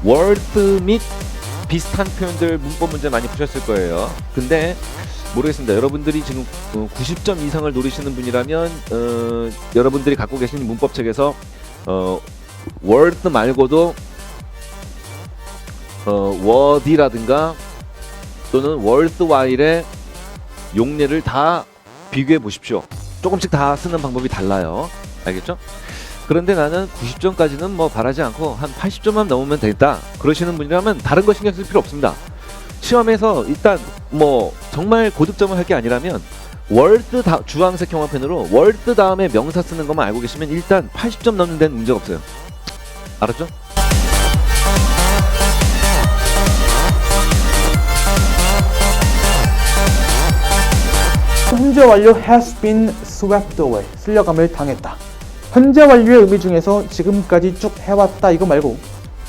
월드 및 비슷한 표현들 문법 문제 많이 푸셨을 거예요. 근데 모르겠습니다. 여러분들이 지금 90점 이상을 노리시는 분이라면 여러분들이 갖고 계신 문법책에서 월드 말고도 워디라든가 또는 월드와일의 용례를 다 비교해 보십시오. 조금씩 다 쓰는 방법이 달라요. 알겠죠? 그런데 나는 90점까지는 뭐 바라지 않고 한 80점만 넘으면 되겠다 그러시는 분이라면 다른 거 신경 쓸 필요 없습니다. 시험에서 일단 뭐 정말 고득점을 할 게 아니라면 월드 주황색 형광펜으로 월드 다음에 명사 쓰는 것만 알고 계시면 일단 80점 넘는 데는 문제가 없어요. 알았죠? 현재 완료 has been swept away. 쓸려감을 당했다. 현재 완료의 의미 중에서 지금까지 쭉 해왔다 이거 말고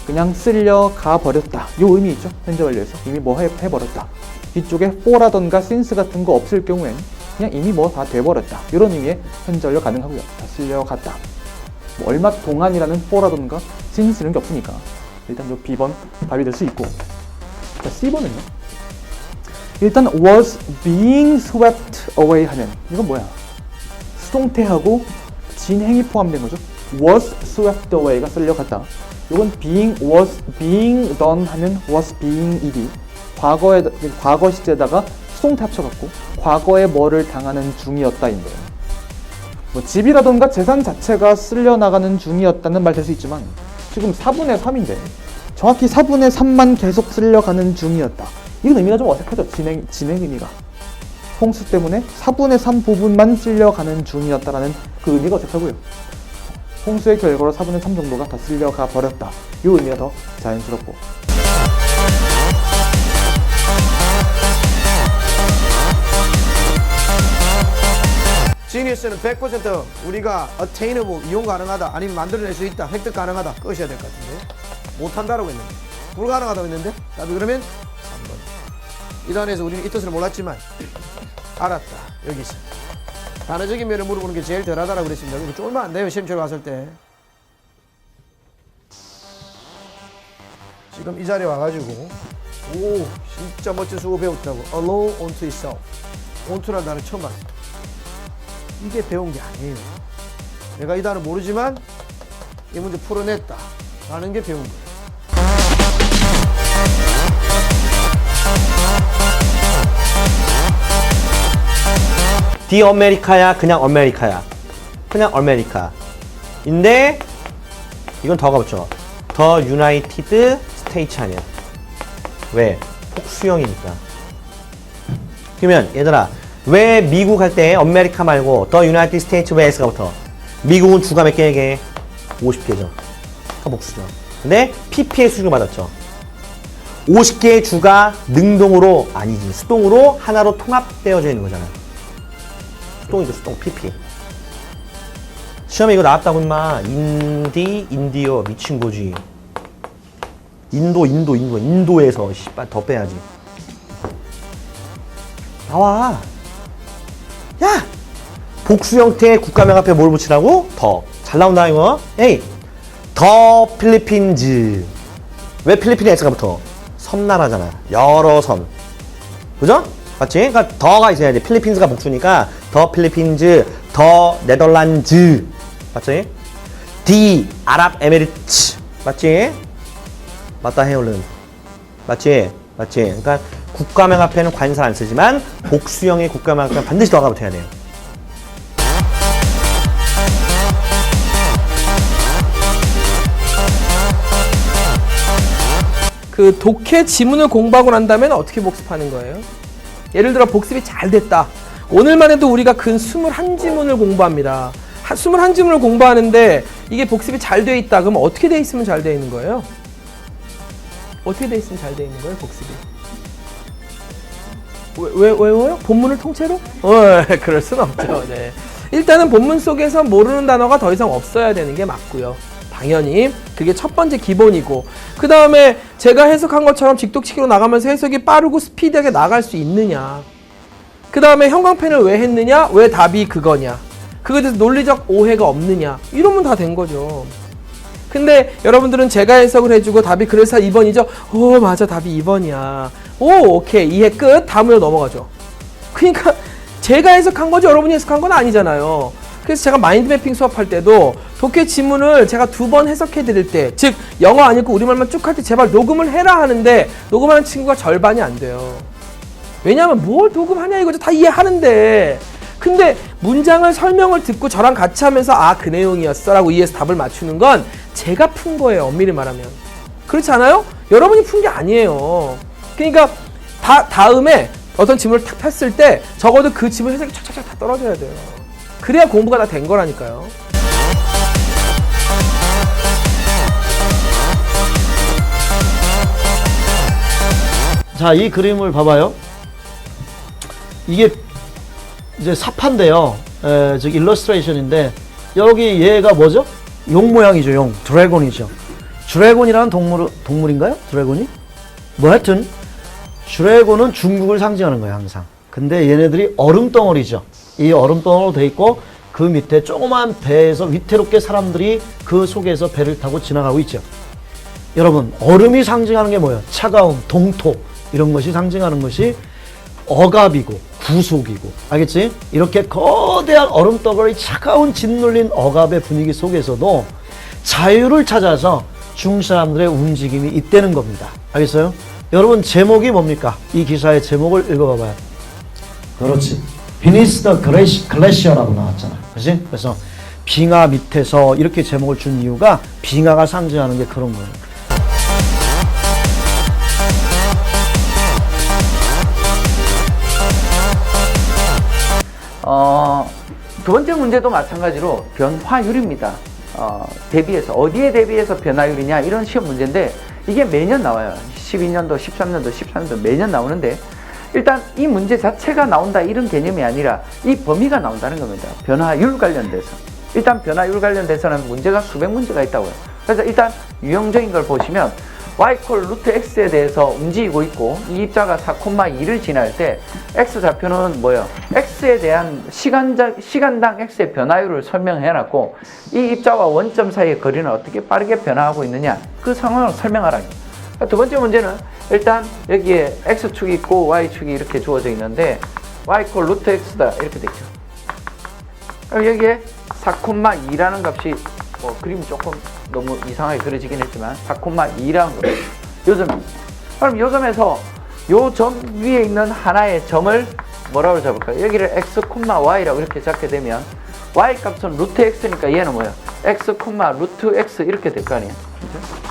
그냥 쓸려가 버렸다. 이 의미 있죠? 현재 완료에서 이미 뭐 해버렸다. 뒤쪽에 for라던가 since 같은 거 없을 경우엔 그냥 이미 뭐 다 돼버렸다. 이런 의미의 현재 완료 가능하고요. 다 쓸려갔다. 뭐 얼마 동안이라는 for라던가 since 이런 게 없으니까 일단 요 B번 답이 될 수 있고, 자 C번은요. 일단 was being swept away 하면 이건 뭐야? 수동태하고 진행이 포함된 거죠. was swept away가 쓸려갔다. 이건 was being done 하면 was being 일이 과거 시제에다가 수동태 합쳐갖고 과거에 뭐를 당하는 중이었다인데, 뭐 집이라던가 재산 자체가 쓸려나가는 중이었다는 말 될 수 있지만 지금 4분의 3인데 정확히 4분의 3만 계속 쓸려가는 중이었다. 이건 의미가 좀 어색하죠. 진행 의미가. 홍수 때문에 4분의 3 부분만 쓸려가는 중이었다라는 그 의미가 어색하고요. 홍수의 결과로 4분의 3 정도가 다 쓸려가 버렸다. 이 의미가 더 자연스럽고. 지니어스는 100% 우리가 attainable, 이용 가능하다, 아니면 만들어낼 수 있다, 획득 가능하다 끄셔야 될 것 같은데 못한다라고 했는데, 불가능하다고 했는데 답이 그러면 3번. 이 단에서 우리는 이 뜻을 몰랐지만 알았다. 여기 있어. 단어적인 면을 물어보는 게 제일 덜하다라고 그랬습니다. 이거 좀 얼마 안 돼요. 시험치러 갔을 때. 지금 이 자리에 와가지고 오 진짜 멋진 수고 배웠다고 alone onto itself. onto라는 단어 처음 봤어. 이게 배운 게 아니에요. 내가 이 단어 모르지만 이 문제 풀어냈다 라는 게 배운 거예요. 디 아메리카야, 그냥 아메리카야. 그냥 아메리카인데 이건 더가 붙죠. 더 유나이티드 스테이츠 아니야. 왜? 복수형이니까. 그러면 얘들아, 왜 미국 할 때 아메리카 말고 더 유나이티드 스테이츠 왜 S가 붙어? 미국은 주가 몇 개게? 50개죠. 더 복수죠. 근데 PPA 수준을 받았죠. 50개의 주가 능동으로 아니지, 수동으로 하나로 통합되어져 있는 거잖아. 수동이죠, 수동. PP. 시험에 이거 나왔다고 임마. 인디어 미친 거지. 인도에서 씨발 더 빼야지. 나와. 야! 복수 형태의 국가명 앞에 뭘 붙이라고? 더. 잘 나온다 이거. 에이. 더 필리핀즈. 왜 필리핀에 S가 붙어? 섬나라잖아. 여러 섬. 그죠? 맞지? 그러니까 더가 있어야 돼. 필리핀즈가 복수니까 더 필리핀즈, 더 네덜란드. 맞지? 디 아랍에미리츠. 맞지? 맞다 해 얼른. 맞지? 그러니까 국가명 앞에는 관사 안 쓰지만 복수형의 국가명 앞에는 반드시 더가 붙어야 돼요. 그 독해 지문을 공부하고 난 다음에 어떻게 복습하는 거예요? 예를 들어 복습이 잘 됐다. 오늘만 해도 우리가 근 21지문을 공부합니다. 21지문을 공부하는데 이게 복습이 잘 돼 있다. 그럼 어떻게 돼 있으면 잘 돼 있는 거예요? 어떻게 돼 있으면 잘 돼 있는 거예요, 복습이? 왜 외워요? 본문을 통째로? 그럴 순 없죠. 네. 일단은 본문 속에서 모르는 단어가 더 이상 없어야 되는 게 맞고요. 당연히 그게 첫 번째 기본이고, 그 다음에 제가 해석한 것처럼 직독치기로 나가면서 해석이 빠르고 스피디하게 나갈 수 있느냐, 그 다음에 형광펜을 왜 했느냐, 왜 답이 그거냐, 그거에 대해서 논리적 오해가 없느냐, 이러면 다 된 거죠. 근데 여러분들은 제가 해석을 해주고 답이 그래서 2번이죠? 오, 맞아. 답이 2번이야. 오, 오케이. 이해 끝. 다음으로 넘어가죠. 그러니까 제가 해석한 거지 여러분이 해석한 건 아니잖아요. 그래서 제가 마인드 매핑 수업할 때도 독해 지문을 제가 2번 해석해 드릴 때, 즉 영어 안 읽고 우리말만 쭉 할 때 제발 녹음을 해라 하는데 녹음하는 친구가 절반이 안 돼요. 왜냐하면 뭘 녹음하냐 이거죠. 다 이해하는데. 근데 문장을 설명을 듣고 저랑 같이 하면서 아, 그 내용이었어 라고 이해해서 답을 맞추는 건 제가 푼 거예요. 엄밀히 말하면. 그렇지 않아요? 여러분이 푼 게 아니에요. 그러니까 다음에 어떤 지문을 탁 폈을 때 적어도 그 지문 해석이 촥촥촥 다 떨어져야 돼요. 그래야 공부가 다 된 거라니까요. 자, 이 그림을 봐봐요. 이게 이제 사파인데요. 즉 일러스트레이션인데 여기 얘가 뭐죠? 용 모양이죠. 용. 드래곤이죠. 드래곤이라는 동물인가요? 드래곤이? 뭐 하여튼 드래곤은 중국을 상징하는 거예요, 항상. 근데 얘네들이 얼음덩어리죠. 이 얼음덩어리로 돼 있고 그 밑에 조그만 배에서 위태롭게 사람들이 그 속에서 배를 타고 지나가고 있죠. 여러분, 얼음이 상징하는 게 뭐예요? 차가움, 동토 이런 것이 상징하는 것이 억압이고 구속이고, 알겠지? 이렇게 거대한 얼음덩어리 차가운 짓눌린 억압의 분위기 속에서도 자유를 찾아서 중국 사람들의 움직임이 있다는 겁니다. 알겠어요? 여러분, 제목이 뭡니까? 이 기사의 제목을 읽어봐봐요. 그렇지. Beneath the Glacier라고 나왔잖아. 그렇지? 그래서 빙하 밑에서 이렇게 제목을 준 이유가 빙하가 상징하는 게 그런 거예요. 두 번째 문제도 마찬가지로 변화율입니다. 대비해서 어디에 대비해서 변화율이냐 이런 시험 문제인데 이게 매년 나와요. 12년도, 13년도, 14년도 매년 나오는데 일단 이 문제 자체가 나온다 이런 개념이 아니라 이 범위가 나온다는 겁니다. 변화율 관련돼서. 일단 변화율 관련돼서는 문제가 수백 문제가 있다고요. 그래서 일단 유형적인 걸 보시면 y 콜 루트 x에 대해서 움직이고 있고 이 입자가 4,2를 지날 때 x 좌표는 뭐예요? x에 대한 시간당 x의 변화율을 설명해 놨고 이 입자와 원점 사이의 거리는 어떻게 빠르게 변화하고 있느냐 그 상황을 설명하라. 두 번째 문제는 일단 여기에 x축이 있고 y축이 이렇게 주어져 있는데 y 콜 루트 x다 이렇게 돼 있죠. 그럼 여기에 4,2라는 값이 뭐 그림이 조금 너무 이상하게 그려지긴 했지만 4,2라는 거예요. 요점입니다. 그럼 요점에서 요 점 위에 있는 하나의 점을 뭐라고 잡을까요? 여기를 x, y라고 이렇게 잡게 되면 y 값은 루트 x니까 얘는 뭐예요? x, 루트 x 이렇게 될 거 아니에요. 그렇죠?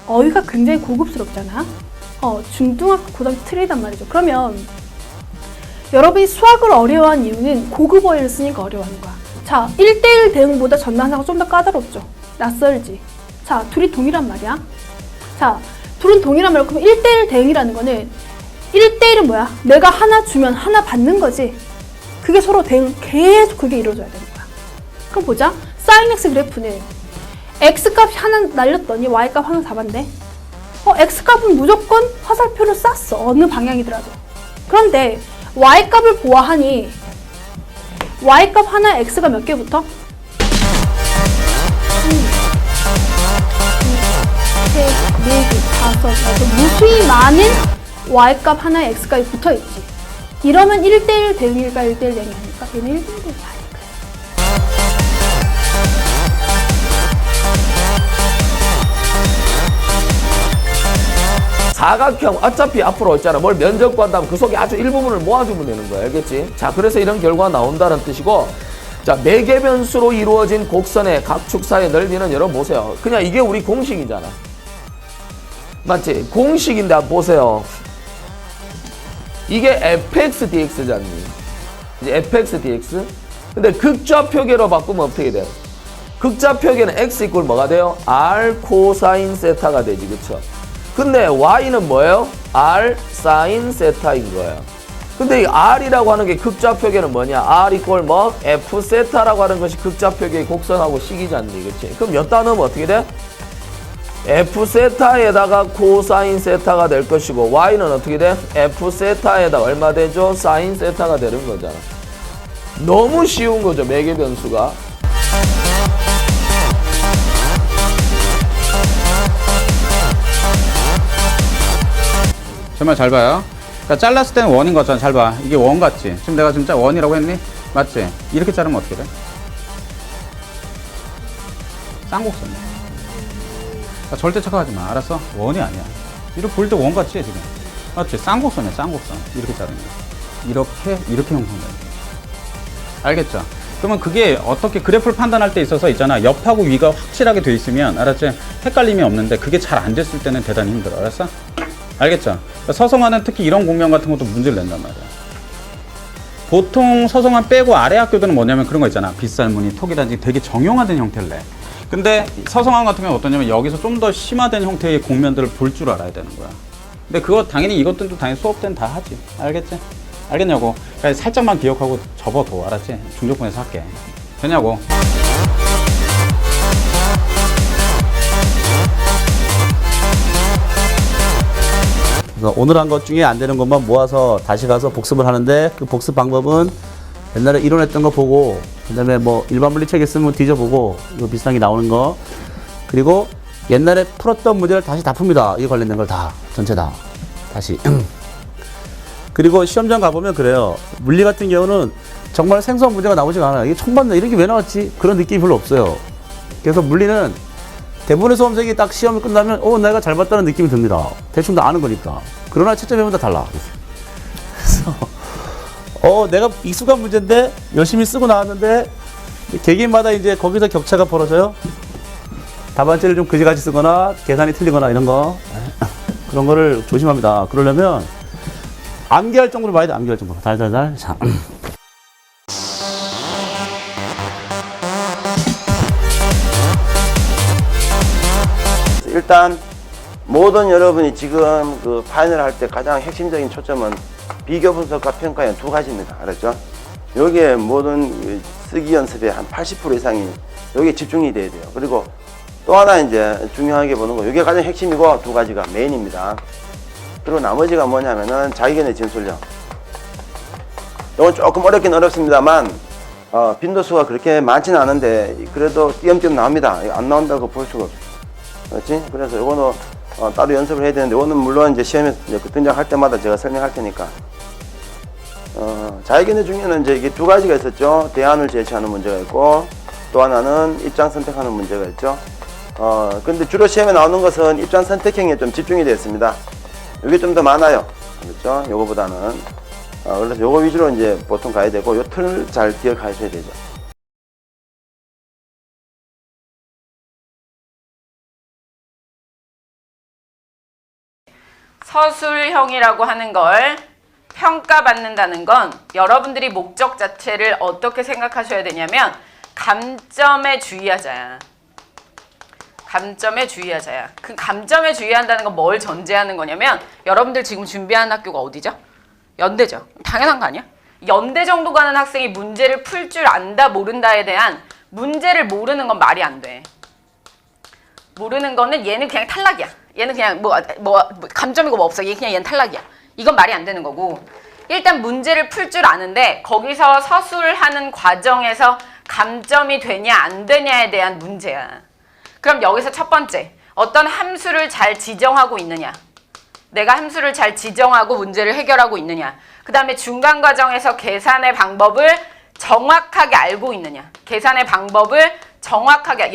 어휘가 굉장히 고급스럽잖아. 중등학교 고등학교 틀리단 말이죠. 그러면 여러분이 수학을 어려워한 이유는 고급 어휘를 쓰니까 어려워하는 거야. 자, 1대1 대응보다 전단사가 좀 더 까다롭죠. 낯설지. 자, 둘이 동일한 말이야. 자, 둘은 동일한 말이고 그럼 1대1 대응이라는 거는 1대1은 뭐야? 내가 하나 주면 하나 받는 거지. 그게 서로 대응 계속 그게 이루어져야 되는 거야. 그럼 보자. sin x 그래프는 x값이 하나 날렸더니 y값 하나 잡았네. x값은 무조건 화살표를 쐈어. 어느 방향이더라도. 그런데 y값을 보아하니 y값 하나 x가 몇 개부터? 1, 2, 3, 4개, 5, 6 무수히 많은 y값 하나에 x가 붙어있지. 이러면 1대1 대응일까 1대1 대응이 아닐까? 얘는 1대1 대응이 아닐까? 사각형 어차피 앞으로 있잖아. 뭘 면접 구한다면 그 속에 아주 일부분을 모아주면 되는 거야. 알겠지? 자, 그래서 이런 결과가 나온다는 뜻이고, 자, 매개변수로 이루어진 곡선의 각축 사이의 넓이는 여러분 보세요. 그냥 이게 우리 공식이잖아. 맞지? 공식인데 한번 보세요. 이게 fx dx잖니. 이제 fx dx. 근데 극좌표계로 바꾸면 어떻게 돼요? 극좌표계는 x 이꼴 뭐가 돼요? r 코사인 세타가 되지, 그쵸? 근데 y는 뭐예요? r 사인 세타인 거예요. 근데 이 r이라고 하는 게 극좌표계는 뭐냐? r 이꼴 뭐? f 세타라고 하는 것이 극좌표계의 곡선하고 식이지 않니, 그치? 그럼 여기다 넣으면 어떻게 돼? F 세타에다가 코사인 세타가 될 것이고 Y는 어떻게 돼? F 세타에다가 얼마 되죠? 사인 세타가 되는 거잖아. 너무 쉬운 거죠, 매개 변수가. 정말 잘 봐요. 그러니까 잘랐을 때는 원인 거잖아. 잘 봐. 이게 원 같지? 지금 내가 진짜 원이라고 했니? 맞지? 이렇게 자르면 어떻게 돼? 쌍곡선. 그러니까 절대 착각하지 마. 알았어? 원이 아니야. 이렇게 볼 때 원 같지 지금? 맞지? 쌍곡선이야. 쌍곡선. 이렇게 자르는 거. 이렇게 형성돼. 알겠죠? 그러면 그게 어떻게 그래프를 판단할 때 있어서 있잖아. 옆하고 위가 확실하게 돼 있으면 알았지? 헷갈림이 없는데 그게 잘 안 됐을 때는 대단히 힘들어. 알았어? 알겠죠? 그러니까 서성화는 특히 이런 공명 같은 것도 문제를 낸단 말이야. 보통 서성화 빼고 아래 학교들은 뭐냐면 그런 거 있잖아. 빗살무늬, 톡이라든지 되게 정형화된 형태를 내. 근데 서성화 같은 경우는 어떠냐면 여기서 좀 더 심화된 형태의 곡면들을 볼 줄 알아야 되는 거야. 근데 그거 당연히 이것들도 당연히 수업 때는 다 하지. 알겠지? 알겠냐고? 그러니까 살짝만 기억하고 접어둬. 알았지? 중족분해서 할게. 되냐고? 그래서 오늘 한 것 중에 안 되는 것만 모아서 다시 가서 복습을 하는데 그 복습 방법은 옛날에 이론했던 거 보고 그다음에 뭐 일반 물리책 있으면 뒤져보고 이거 비슷한 게 나오는 거 그리고 옛날에 풀었던 문제를 다시 다 풉니다. 이 관련된 걸 다 전체 다 다시 그리고 시험장 가보면 그래요. 물리 같은 경우는 정말 생소한 문제가 나오지가 않아요. 이게 처음 봤나 이런 게 왜 나왔지? 그런 느낌이 별로 없어요. 그래서 물리는 대부분의 수험생이 딱 시험이 끝나면 내가 잘 봤다는 느낌이 듭니다. 대충 다 아는 거니까. 그러나 채점해보면 다 달라. 그래서 내가 익숙한 문제인데 열심히 쓰고 나왔는데 개개인마다 이제 거기서 격차가 벌어져요. 답안지를 좀 그지같이 쓰거나 계산이 틀리거나 이런 거 그런 거를 조심합니다. 그러려면 암기할 정도로 봐야 돼. 암기할 정도로 달달달. 자. 일단 모든 여러분이 지금 그 파이널 할 때 가장 핵심적인 초점은 비교 분석과 평가의 두 가지입니다. 알았죠? 여기에 모든 쓰기 연습의 한 80% 이상이 여기에 집중이 돼야 돼요. 그리고 또 하나 이제 중요하게 보는 거, 이게 가장 핵심이고 두 가지가 메인입니다. 그리고 나머지가 뭐냐면은 자기견의 진술력. 이건 조금 어렵긴 어렵습니다만 빈도수가 그렇게 많지는 않은데 그래도 띄엄띄엄 나옵니다. 안 나온다고 볼 수가 없어요. 그렇지? 그래서 이거는 따로 연습을 해야 되는데 이거는 물론 이제 시험에 이제 등장할 때마다 제가 설명할 테니까 자기견의 중에는 이제 이게 두 가지가 있었죠. 대안을 제시하는 문제가 있고 또 하나는 입장 선택하는 문제가 있죠. 근데 주로 시험에 나오는 것은 입장 선택형에 좀 집중이 되어 있습니다. 이게 좀 더 많아요. 그렇죠? 요거보다는 그래서 요거 위주로 이제 보통 가야 되고 요 틀 잘 기억하셔야 되죠. 서술형이라고 하는 걸 평가받는다는 건 여러분들이 목적 자체를 어떻게 생각하셔야 되냐면 감점에 주의하자야. 감점에 주의하자야. 그 감점에 주의한다는 건 뭘 전제하는 거냐면 여러분들 지금 준비하는 학교가 어디죠? 연대죠. 당연한 거 아니야? 연대 정도 가는 학생이 문제를 풀 줄 안다 모른다에 대한 문제를 모르는 건 말이 안 돼. 모르는 거는 얘는 그냥 탈락이야. 얘는 그냥 뭐 감점이고 뭐 없어. 얘는 탈락이야. 이건 말이 안 되는 거고. 일단 문제를 풀 줄 아는데 거기서 서술하는 과정에서 감점이 되냐 안 되냐에 대한 문제야. 그럼 여기서 첫 번째, 어떤 함수를 잘 지정하고 있느냐. 내가 함수를 잘 지정하고 문제를 해결하고 있느냐. 그 다음에 중간 과정에서 계산의 방법을 정확하게 알고 있느냐. 계산의 방법을 정확하게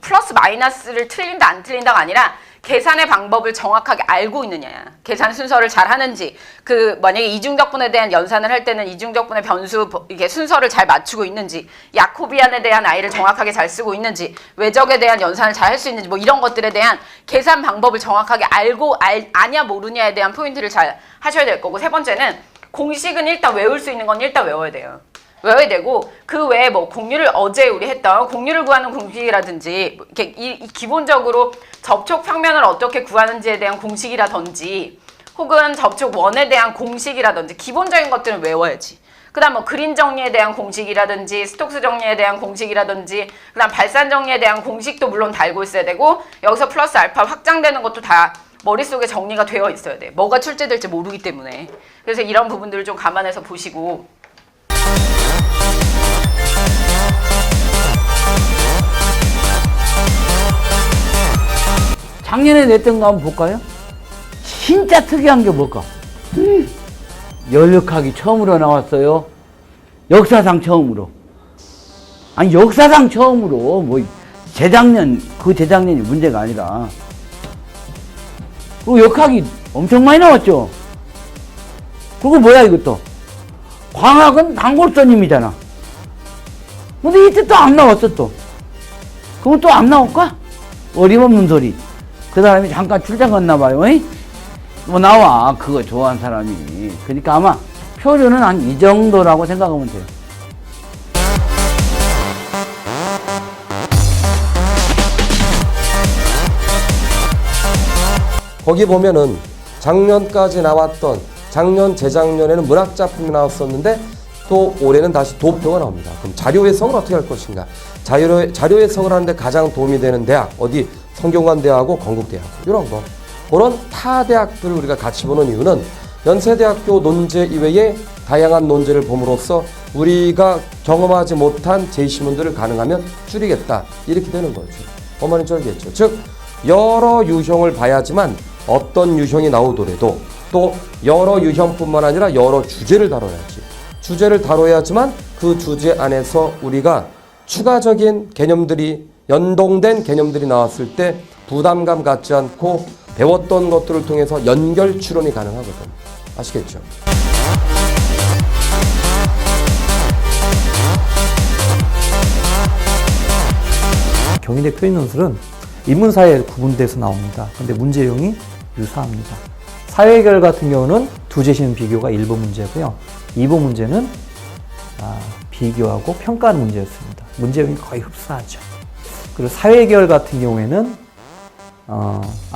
플러스 마이너스를 틀린다 안 틀린다가 아니라 계산의 방법을 정확하게 알고 있느냐. 계산 순서를 잘 하는지, 만약에 이중적분에 대한 연산을 할 때는 이중적분의 변수 이게 순서를 잘 맞추고 있는지, 야코비안에 대한 아이를 정확하게 잘 쓰고 있는지, 외적에 대한 연산을 잘 할 수 있는지, 뭐 이런 것들에 대한 계산 방법을 정확하게 아냐 모르냐에 대한 포인트를 잘 하셔야 될 거고, 세 번째는 공식은 일단 외울 수 있는 건 일단 외워야 돼요. 외워야 되고, 그 외에 공률을 어제 우리 했던 공률을 구하는 공식이라든지, 이렇게 기본적으로 접촉 평면을 어떻게 구하는지에 대한 공식이라든지, 혹은 접촉 원에 대한 공식이라든지, 기본적인 것들은 외워야지. 그다음 뭐 그린 정리에 대한 공식이라든지 스톡스 정리에 대한 공식이라든지 그다음 발산 정리에 대한 공식도 물론 다 알고 있어야 되고 여기서 플러스 알파 확장되는 것도 다 머릿속에 정리가 되어 있어야 돼. 뭐가 출제될지 모르기 때문에. 그래서 이런 부분들을 좀 감안해서 보시고. 작년에 냈던 거 한번 볼까요? 진짜 특이한 게 뭘까? 연력학이 처음으로 나왔어요. 역사상 처음으로. 아니 역사상 처음으로 뭐 재작년 그 재작년이 문제가 아니라. 그리고 역학이 엄청 많이 나왔죠. 그리고 뭐야 이것도 광학은 단골손님이잖아. 근데 이때 또 안 나왔어 또. 그건 또 안 나올까? 어림없는 소리. 그 사람이 잠깐 출장 갔나 봐요. 뭐 나와 그거 좋아하는 사람이. 그러니까 아마 표류는 한 이 정도라고 생각하면 돼요. 거기 보면은 작년까지 나왔던 작년 재작년에는 문학 작품이 나왔었는데 또 올해는 다시 도표가 나옵니다. 그럼 자료 해석을 어떻게 할 것인가? 자료 해석을 하는데 가장 도움이 되는 대학 어디 성균관대하고 건국대학 이런 거 그런 타 대학들을 우리가 같이 보는 이유는 연세대학교 논제 이외에 다양한 논제를 봄으로써 우리가 경험하지 못한 제시문들을 가능하면 줄이겠다 이렇게 되는 거죠. 어머니 쩔겠죠. 즉 여러 유형을 봐야지만 어떤 유형이 나오더라도 또 여러 유형뿐만 아니라 여러 주제를 다뤄야지. 주제를 다뤄야지만 그 주제 안에서 우리가 추가적인 개념들이 연동된 개념들이 나왔을 때 부담감 갖지 않고 배웠던 것들을 통해서 연결 추론이 가능하거든. 아시겠죠? 경희대 표현논술은 인문사회 구분돼서 나옵니다. 근데 문제용이 유사합니다. 사회결 같은 경우는 두 제시문 비교가 1번 문제고요. 2번 문제는 비교하고 평가하는 문제였습니다. 문제용이 거의 흡사하죠. 그리고 사회계열 같은 경우에는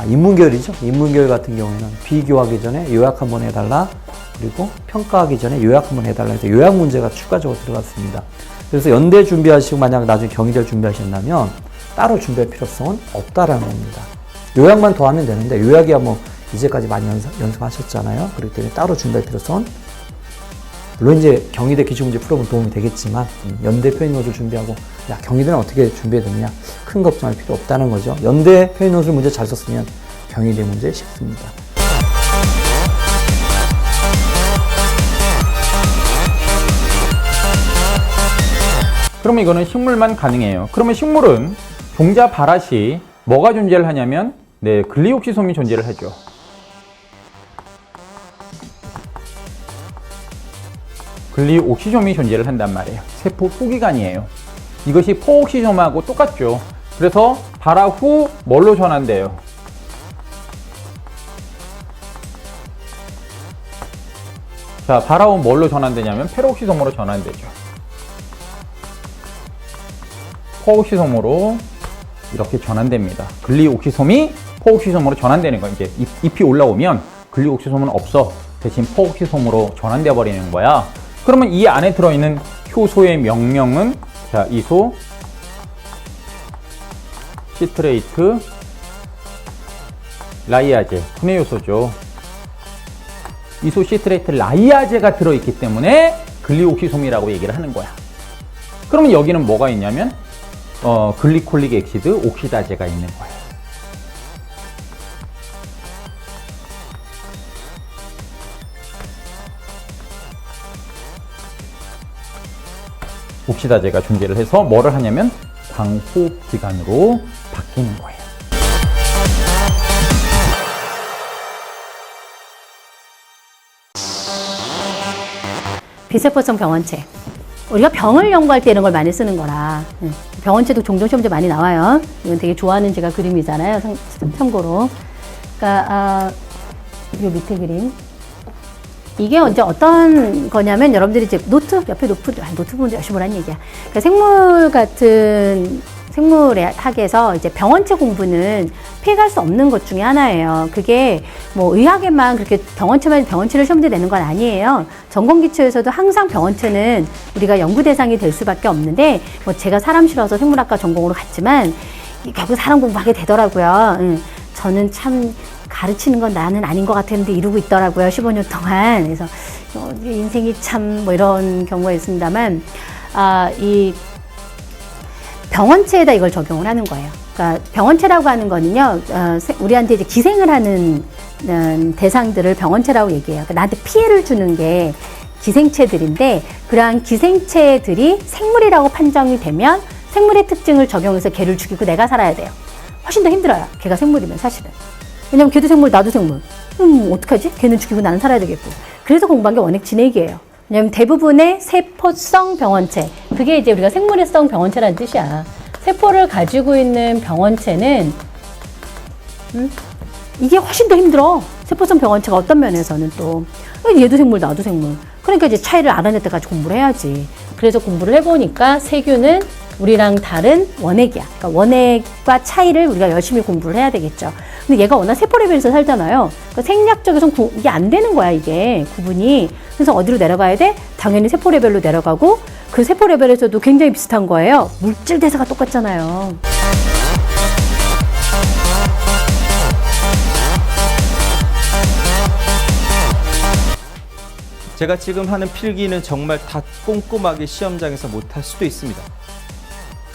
인문계열이죠. 인문계열 같은 경우에는 비교하기 전에 요약 한번 해달라. 그리고 평가하기 전에 요약 한번 해달라 해서 요약 문제가 추가적으로 들어갔습니다. 그래서 연대 준비하시고 만약 나중에 경희대를 준비하신다면 따로 준비할 필요성은 없다라는 겁니다. 요약만 더 하면 되는데 요약이야 뭐 이제까지 많이 연습하셨잖아요. 그렇기 때문에 따로 준비할 필요성은 물론 이제 경희대 기출문제 풀어보면 도움이 되겠지만 연대 표현논술 준비하고 야 경희대는 어떻게 준비해야 되느냐 큰 걱정할 필요 없다는 거죠. 연대 표현논술 문제 잘 썼으면 경희대 문제 쉽습니다. 그러면 이거는 식물만 가능해요. 그러면 식물은 종자 발화시 뭐가 존재를 하냐면 글리옥시솜이 존재를 하죠. 글리옥시솜이 존재를 한단 말이에요. 세포 소기관이에요. 이것이 포옥시솜하고 똑같죠. 그래서 발화 후 뭘로 전환돼요? 자, 발화 후 뭘로 전환되냐면 페록시솜으로 전환되죠. 포옥시솜으로 이렇게 전환됩니다. 글리옥시솜이 포옥시솜으로 전환되는 거예요. 이제 잎이 올라오면 글리옥시솜은 없어. 대신 포옥시솜으로 전환되어 버리는 거야. 그러면 이 안에 들어있는 효소의 명명은 자, 이소, 시트레이트, 라이아제, 분해 요소죠. 이소, 시트레이트, 라이아제가 들어있기 때문에 글리옥시솜이라고 얘기를 하는 거야. 그러면 여기는 뭐가 있냐면 글리콜릭 엑시드, 옥시다제가 있는 거예요. 옥시다제가 존재를 해서 뭐를 하냐면 광호흡기관으로 바뀌는 거예요. 비세포성 병원체. 우리가 병을 연구할 때 이런 걸 많이 쓰는 거라. 병원체도 종종 시험제 많이 나와요. 이건 되게 좋아하는 제가 그림이잖아요. 참고로. 그러니까 이 밑에 그림. 이게 이제 어떤 거냐면 여러분들이 이제 노트 옆에 노트 보는데 열심히 보라는 얘기야. 그러니까 생물 같은 생물학에서 이제 병원체 공부는 피해갈 수 없는 것 중에 하나예요. 그게 뭐 의학에만 그렇게 병원체를 시험 문제 내는 건 아니에요. 전공기초에서도 항상 병원체는 우리가 연구 대상이 될 수밖에 없는데, 뭐 제가 사람 싫어서 생물학과 전공으로 갔지만 결국 사람 공부하게 되더라고요. 저는 참 가르치는 건 나는 아닌 것 같았는데 이러고 있더라고요. 15년 동안. 그래서 인생이 참 뭐 이런 경우가 있습니다만, 이 병원체에다 이걸 적용을 하는 거예요. 그러니까 병원체라고 하는 거는요, 우리한테 이제 기생을 하는 대상들을 병원체라고 얘기해요. 그러니까 나한테 피해를 주는 게 기생체들인데, 그러한 기생체들이 생물이라고 판정이 되면 생물의 특징을 적용해서 걔를 죽이고 내가 살아야 돼요. 훨씬 더 힘들어요. 걔가 생물이면 사실은. 왜냐면 걔도 생물, 나도 생물. 어떡하지? 걔는 죽이고 나는 살아야 되겠고. 그래서 공부한 게 원액 진액이에요. 왜냐면 대부분의 세포성 병원체, 그게 이제 우리가 생물성 병원체라는 뜻이야. 세포를 가지고 있는 병원체는 이게 훨씬 더 힘들어. 세포성 병원체가 어떤 면에서는 또 얘도 생물, 나도 생물. 그러니까 이제 차이를 알아낼 때까지 공부를 해야지. 그래서 공부를 해보니까 세균은 우리랑 다른 원액이야. 그러니까 원액과 차이를 우리가 열심히 공부를 해야 되겠죠. 근데 얘가 워낙 세포 레벨에서 살잖아요. 그러니까 생략적에서는 이게 안 되는 거야, 이게 구분이. 그래서 어디로 내려가야 돼? 당연히 세포 레벨로 내려가고, 그 세포 레벨에서도 굉장히 비슷한 거예요. 물질 대사가 똑같잖아요. 제가 지금 하는 필기는 정말 다 꼼꼼하게 시험장에서 못할 수도 있습니다.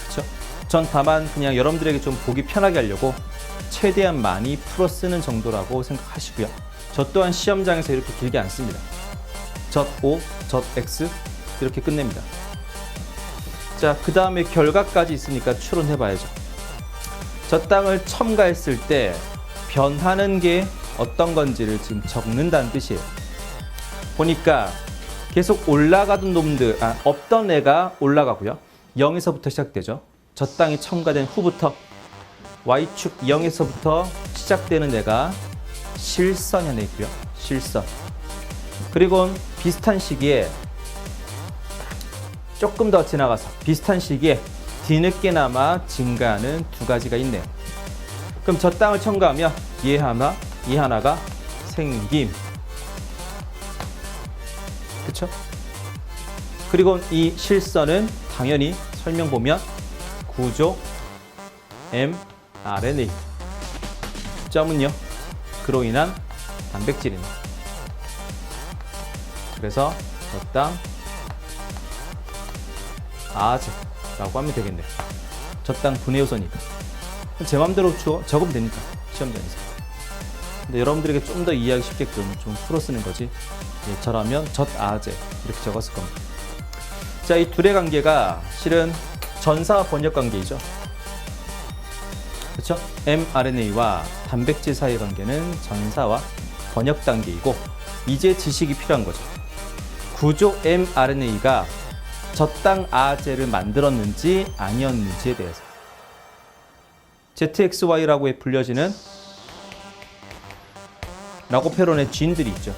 그렇죠? 전 다만 그냥 여러분들에게 좀 보기 편하게 하려고 최대한 많이 풀어 쓰는 정도라고 생각하시고요. 저 또한 시험장에서 이렇게 길게 안 씁니다. 젖 O, 젖 X 이렇게 끝냅니다. 자, 그 다음에 결과까지 있으니까 추론해 봐야죠. 저 땅을 첨가했을 때 변하는 게 어떤 건지를 지금 적는다는 뜻이에요. 보니까 계속 올라가던 놈들, 없던 애가 올라가고요. 0에서부터 시작되죠. 저 땅이 첨가된 후부터 Y축 0에서부터 시작되는 애가 실선이 하나 있고요. 실선. 그리고 비슷한 시기에 조금 더 지나가서 비슷한 시기에 뒤늦게나마 증가하는 두 가지가 있네요. 그럼 저 땅을 첨가하면 얘 하나, 이 하나가 생김. 그쵸? 그리고 이 실선은 당연히 설명 보면 구조 mRNA. 점은요, 그로 인한 단백질입니다. 그래서 저 땅 아제라고 하면 되겠네요. 저 땅 분해 요소니까. 제 맘대로 적으면 되니까, 시험장에서. 근데 여러분들에게 좀 더 이해하기 쉽게끔 좀 풀어 쓰는 거지. 예, 저라면 젖 아제 이렇게 적었을 겁니다. 자, 이 둘의 관계가 실은 전사 번역 관계이죠. 그렇죠? mRNA와 단백질 사이의 관계는 전사와 번역 단계이고, 이제 지식이 필요한 거죠. 구조 mRNA가 저 땅 아제를 만들었는지 아니었는지에 대해서. ZXY라고 불려지는 라고페론의 진들이 있죠.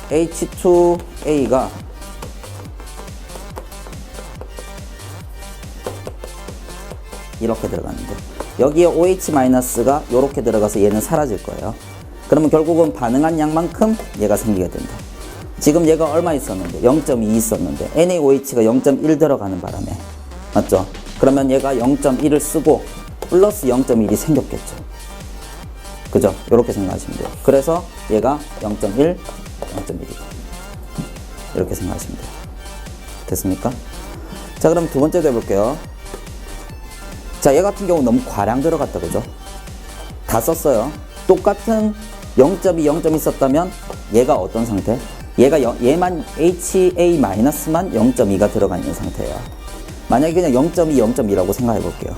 H2A가 이렇게 들어가는데, 여기에 OH-가 이렇게 들어가서 얘는 사라질 거예요. 그러면 결국은 반응한 양만큼 얘가 생기게 된다. 지금 얘가 얼마 있었는데? 0.2 있었는데 NaOH가 0.1 들어가는 바람에, 맞죠? 그러면 얘가 0.1을 쓰고 플러스 0.1이 생겼겠죠. 그죠? 이렇게 생각하시면 돼요. 그래서 얘가 0.1, 0.1 이렇게 생각하시면 돼요. 됐습니까? 자, 그럼 두 번째도 해볼게요. 자, 얘 같은 경우 너무 과량 들어갔다, 그죠? 다 썼어요. 똑같은 0.2, 0.2 썼다면 얘가 어떤 상태? 얘만 HA-만 0.2가 들어가 있는 상태예요. 만약에 그냥 0.2, 0.2라고 생각해 볼게요.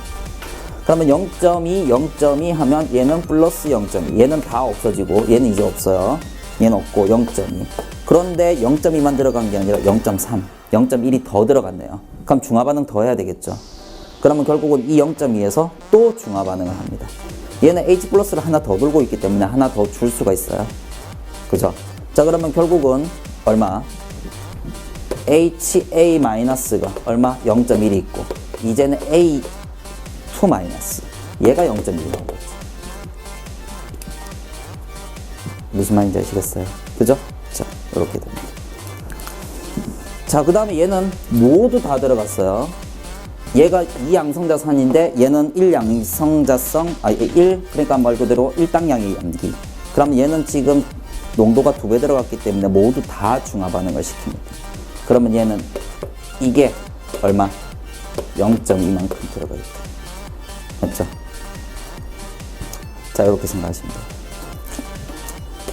그러면 0.2, 0.2 하면 얘는 플러스 0.2. 얘는 다 없어지고 얘는 이제 없어요. 얘는 없고 0.2. 그런데 0.2만 들어간 게 아니라 0.3, 0.1이 더 들어갔네요. 그럼 중화 반응 더 해야 되겠죠. 그러면 결국은 이 0.2에서 또 중화 반응을 합니다. 얘는 H 플러스를 하나 더 돌고 있기 때문에 하나 더 줄 수가 있어요. 그죠? 자, 그러면 결국은 얼마? HA-가 얼마? 0.1이 있고, 이제는 A2- 얘가 0.1이 나오겠죠. 무슨 말인지 아시겠어요? 그죠? 자, 이렇게 됩니다. 자, 그 다음에 얘는 모두 다 들어갔어요. 얘가 2양성자산인데 얘는 1양성자성, 1, 그러니까 말 그대로 1당량의 염기. 그럼 얘는 지금 농도가 2배 들어갔기 때문에 모두 다 중화 반응을 시킵니다. 그러면 얘는 이게 얼마? 0.2만큼 들어가 있다. 맞죠? 자, 이렇게 생각하시면 돼요.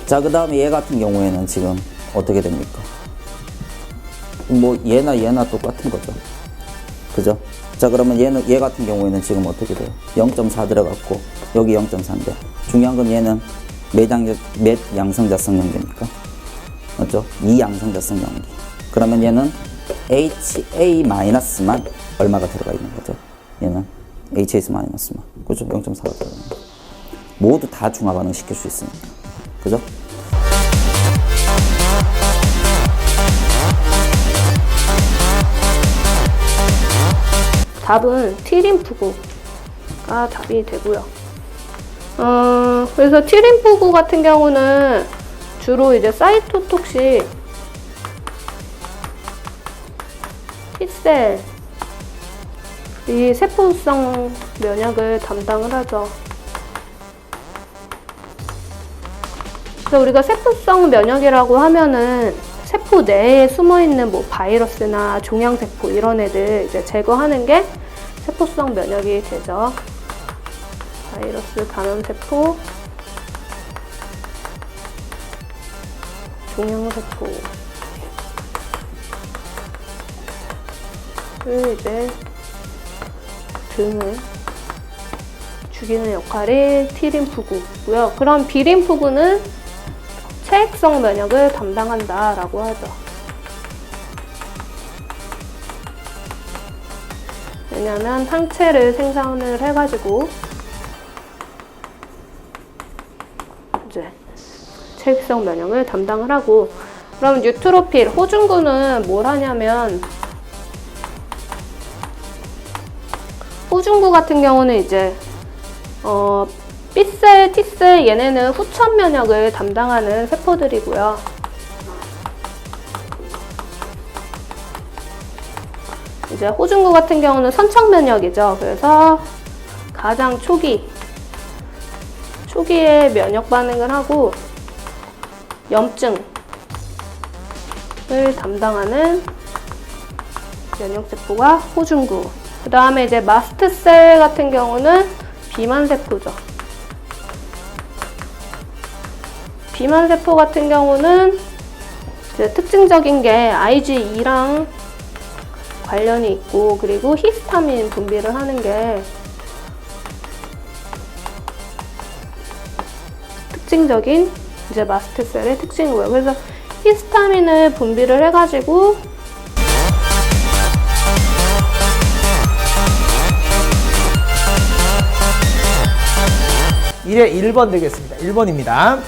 자, 그 다음에 얘 같은 경우에는 지금 어떻게 됩니까? 뭐 얘나 똑같은 거죠. 그죠? 자, 그러면 얘 같은 경우에는 지금 어떻게 돼요? 0.4 들어갔고 여기 0.4인데 중요한 건 얘는 몇 양성자성 연기입니까? 맞죠? 2양성자성 연기. 그러면 얘는 HA-만 얼마가 들어가 있는 거죠? 얘는 HA-만 그죠? 0.4가 들어가 있는 거죠. 모두 다 중화 반응 시킬 수 있습니다. 그죠? 답은 티림프구가 답이 되고요. 그래서 티림프구 같은 경우는 주로 이제 사이토톡식 T셀 이 세포성 면역을 담당을 하죠. 그래서 우리가 세포성 면역이라고 하면은 세포 내에 숨어있는 뭐 바이러스나 종양세포 이런 애들 이제 제거하는 게 세포성 면역이 되죠. 바이러스 감염세포, 종양세포를 이제 등을 죽이는 역할이 T림프구고요. 그럼 B림프구는 체액성 면역을 담당한다라고 하죠. 왜냐하면 항체를 생산을 해가지고 이제 체액성 면역을 담당을 하고, 그럼 뉴트로필, 호중구는 뭘 하냐면 호중구 같은 경우는 이제 B셀, T셀 얘네는 후천 면역을 담당하는 세포들이고요. 이제 호중구 같은 경우는 선청 면역이죠. 그래서 가장 초기에 면역 반응을 하고 염증을 담당하는 면역세포가 호중구. 그 다음에 이제 마스트셀 같은 경우는 비만세포죠. 비만세포 같은 경우는 이제 특징적인 게 IgE랑 관련이 있고, 그리고 히스타민 분비를 하는 게 특징적인 이제 마스트셀의 특징이고요. 그래서 히스타민을 분비를 해가지고 이래 1번 되겠습니다. 1번입니다.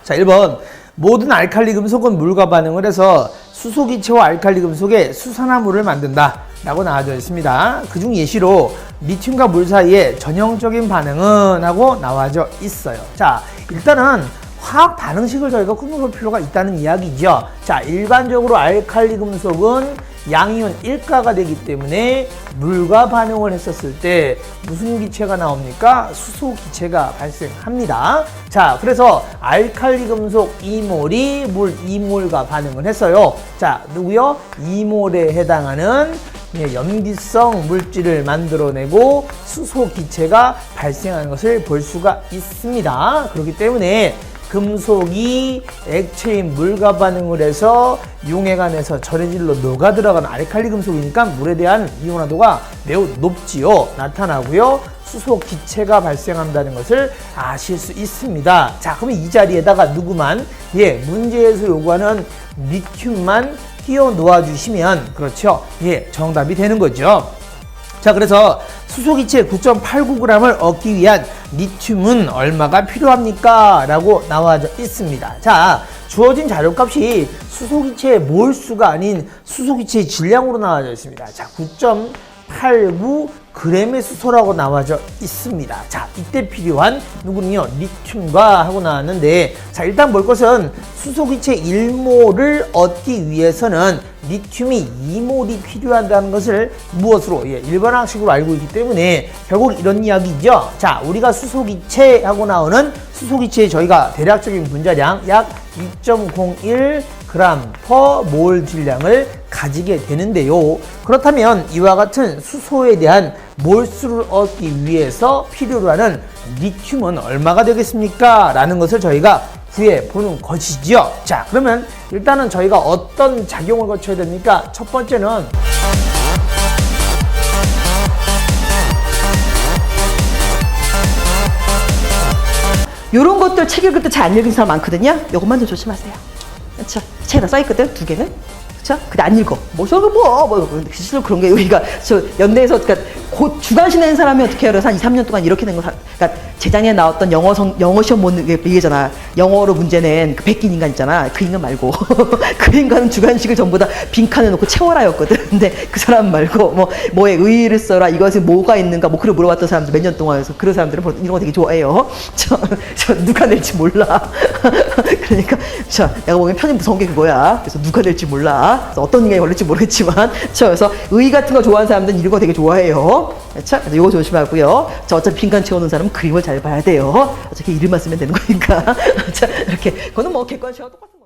자, 1번. 모든 알칼리 금속은 물과 반응을 해서 수소기체와 알칼리 금속의 수산화물을 만든다 라고 나와져 있습니다. 그중 예시로 리튬과 물 사이에 전형적인 반응은 하고 나와져 있어요. 자, 일단은 화학 반응식을 저희가 꾸며볼 필요가 있다는 이야기죠. 자, 일반적으로 알칼리 금속은 양이온 1가가 되기 때문에 물과 반응을 했었을 때 무슨 기체가 나옵니까? 수소 기체가 발생합니다. 자, 그래서 알칼리 금속 2몰이 물 2몰과 반응을 했어요. 자, 누구요? 2몰에 해당하는 염기성 물질을 만들어내고 수소 기체가 발생하는 것을 볼 수가 있습니다. 그렇기 때문에 금속이 액체인 물과 반응을 해서 용해관에서 절해질로 녹아 들어가는 알칼리 금속이니까 물에 대한 이온화도가 매우 높지요. 나타나고요. 수소 기체가 발생한다는 것을 아실 수 있습니다. 자, 그러면 이 자리에다가 누구만? 문제에서 요구하는 리튬만 끼워 놓아 주시면 그렇죠. 정답이 되는 거죠. 자, 그래서 수소기체 9.89g을 얻기 위한 리튬은 얼마가 필요합니까? 라고 나와져 있습니다. 자, 주어진 자료값이 수소기체의 몰수가 아닌 수소기체의 질량으로 나와져 있습니다. 자, 9.89g의 수소라고 나와져 있습니다. 자, 이때 필요한 누구는요? 리튬과 하고 나왔는데, 자, 일단 볼 것은 수소기체 1몰을 얻기 위해서는 리튬이 2몰이 필요하다는 것을 무엇으로? 일반항식으로 알고 있기 때문에 결국 이런 이야기죠. 자, 우리가 수소기체 하고 나오는 수소기체의 저희가 대략적인 분자량 약 2.01g per 질량을 가지게 되는데요. 그렇다면 이와 같은 수소에 대한 몰수를 얻기 위해서 필요로 하는 리튬은 얼마가 되겠습니까? 라는 것을 저희가 구해보는 것이죠. 자, 그러면 일단은 저희가 어떤 작용을 거쳐야 됩니까? 첫 번째는 요런 것들 책 읽을 때 잘 안 읽은 사람 많거든요. 요것만 좀 조심하세요. 그렇죠? 책에다 써있거든, 2개는. 그렇죠? 근데 안 읽어. 실로 그런 게 우리가 저 연대에서 그러니까 곧 주간시 낸 사람이 어떻게 해요? 그래서 한 2, 3년 동안 이렇게 된 거 그러니까 재작년에 나왔던 영어 시험 못 얘기잖아. 영어로 문제 낸 그 백긴 인간 있잖아. 그 인간 말고 그 인간은 주간식을 전부 다 빈칸에 놓고 채워라였거든. 근데 그 사람 말고 뭐에 의의를 써라. 이것에 뭐가 있는가 뭐 그걸 물어봤던 사람들 몇 년 동안 해서 그런 사람들은 이런 거 되게 좋아해요. 저 누가 낼지 몰라. 그러니까 자, 내가 보기엔 편이 무서운 게 그거야. 그래서 누가 낼지 몰라. 그래서 어떤 인간이 걸릴지 모르겠지만 그래서 의의 같은 거 좋아하는 사람들은 이런 거 되게 좋아해요. 그렇죠? 그래서 이거 조심하고요. 자, 어차피 빈칸 채우는 사람은 그림을 잘 봐야 돼요. 어차피 이름만 쓰면 되는 거니까. 자, 이렇게 그거는 뭐 객관식하고 똑같은 거.